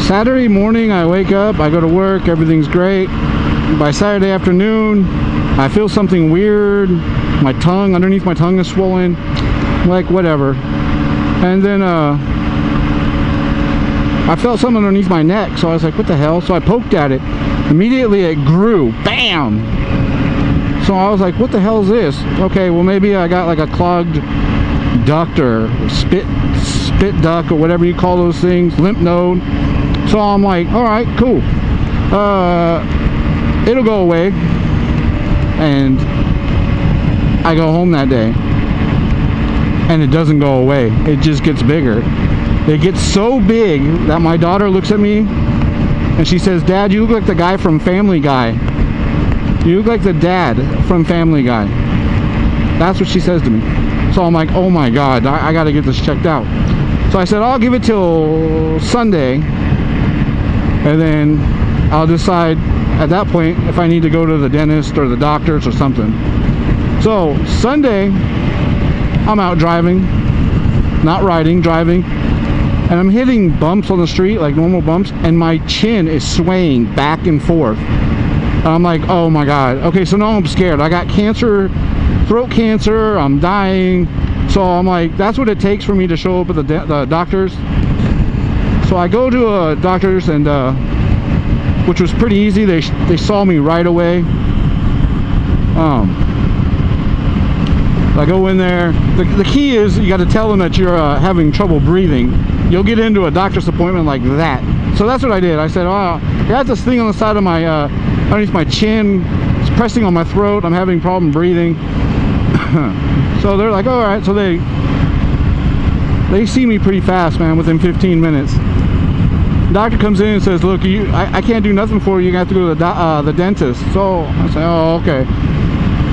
Saturday morning, I wake up, I go to work, everything's great. By Saturday afternoon, I feel something weird. My tongue, underneath my tongue is swollen. Like, whatever. And then, I felt something underneath my neck, so I was like, what the hell? So I poked at it. Immediately, it grew. Bam! So I was like, what the hell is this? Okay, well, maybe I got like a clogged duct or spit duct or whatever you call those things, lymph node. So I'm like, all right, cool. It'll go away. And I go home that day. And it doesn't go away. It just gets bigger. It gets so big that my daughter looks at me and she says, Dad, you look like the guy from Family Guy. You look like the dad from Family Guy. That's what she says to me. So I'm like, oh my God, I gotta get this checked out. So I said, I'll give it till Sunday. And then I'll decide at that point if I need to go to the dentist or the doctors or something. So Sunday, I'm out driving, not riding, driving, and I'm hitting bumps on the street, like normal bumps, and my chin is swaying back and forth. And I'm like, oh my God. Okay, so now I'm scared. I got cancer, throat cancer, I'm dying. So I'm like, that's what it takes for me to show up at the doctors. So I go to a doctor's, and which was pretty easy. They saw me right away. I go in there. The key is you got to tell them that you're having trouble breathing. You'll get into a doctor's appointment like that. So that's what I did. I said, oh, I got this thing on the side of my underneath my chin. It's pressing on my throat. I'm having problem breathing. So they're like, all right. So they see me pretty fast, man, within 15 minutes. The doctor comes in and says, look, I can't do nothing for you. You have to go to the dentist. So I say, oh, okay.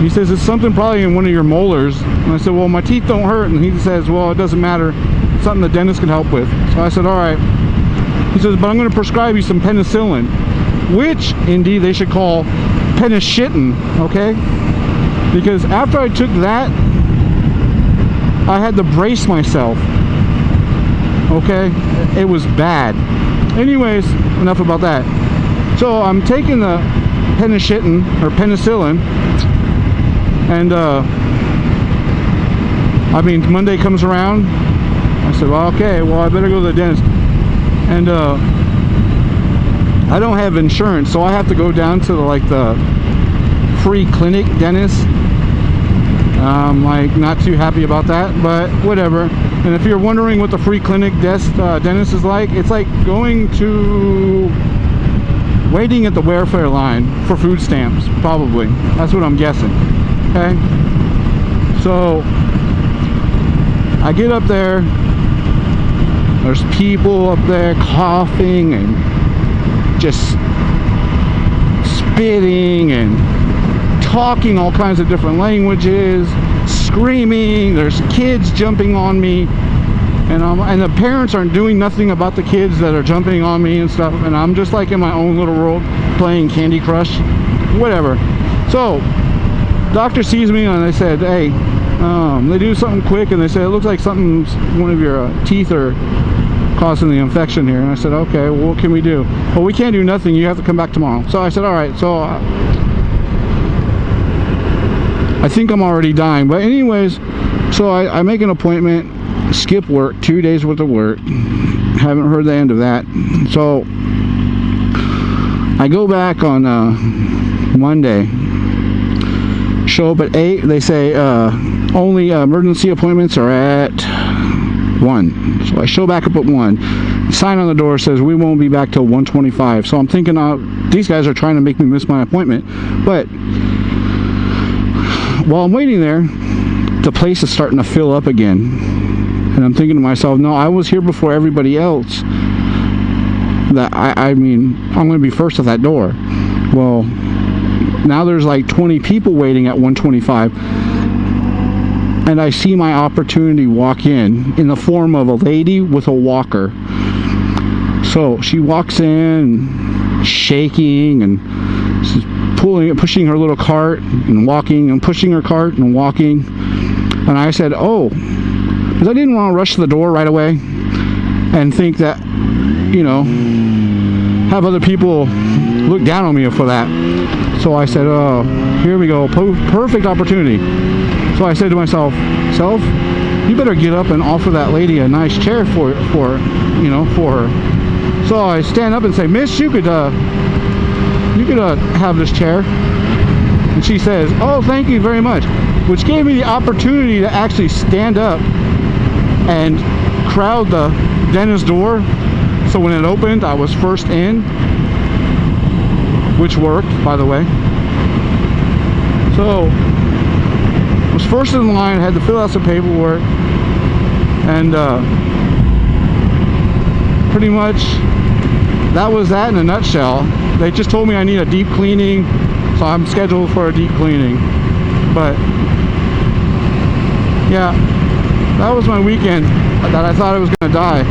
He says, it's something probably in one of your molars. And I said, well, my teeth don't hurt. And he says, well, it doesn't matter. It's something the dentist can help with. So I said, all right. He says, but I'm going to prescribe you some penicillin, which indeed they should call penicillin, okay? Because after I took that, I had to brace myself. Okay, it was bad. Anyways, enough about that. So I'm taking the penicillin, and I mean, Monday comes around. I said, well, okay, well, I better go to the dentist. And I don't have insurance, so I have to go down to the free clinic dentist. I'm like not too happy about that, but whatever. And if you're wondering what the free clinic dentist is like, it's like going to waiting at the welfare line for food stamps, probably. That's what I'm guessing. Okay, so I get up there. There's people up there coughing and just spitting and talking all kinds of different languages, screaming. There's kids jumping on me, and the parents aren't doing nothing about the kids that are jumping on me and stuff, and I'm just like in my own little world playing Candy Crush, whatever. So doctor sees me and they said, hey, they do something quick, and they said, it looks like something's, one of your teeth are causing the infection here. And I said, okay, well, what can we do? Well, we can't do nothing, you have to come back tomorrow. So I said, all right. So I think I'm already dying, but anyways, so I make an appointment, skip work, 2 days worth of work. Haven't heard the end of that. So I go back on Monday, show up at 8. They say only emergency appointments are at 1. So I show back up at 1. The sign on the door says we won't be back till 1:25. So I'm thinking, these guys are trying to make me miss my appointment. But while I'm waiting there, the place is starting to fill up again. And I'm thinking to myself, no, I was here before everybody else. That I mean, I'm going to be first at that door. Well, now there's like 20 people waiting at 1:25. And I see my opportunity walk in the form of a lady with a walker. So she walks in, shaking, and she's pushing her little cart and walking, and pushing her cart and walking. And I said, oh, because I didn't want to rush to the door right away and think that, you know, have other people look down on me for that. So I said, oh, here we go, perfect opportunity. So I said to myself, you better get up and offer that lady a nice chair for her. So I stand up and say, miss, you could have this chair. And she says, oh, thank you very much, which gave me the opportunity to actually stand up and crowd the dentist door. So when it opened, I was first in, which worked, by the way. So I was first in line, had to fill out some paperwork, and pretty much that was that in a nutshell. They just told me I need a deep cleaning, so I'm scheduled for a deep cleaning. But yeah, that was my weekend that I thought I was going to die.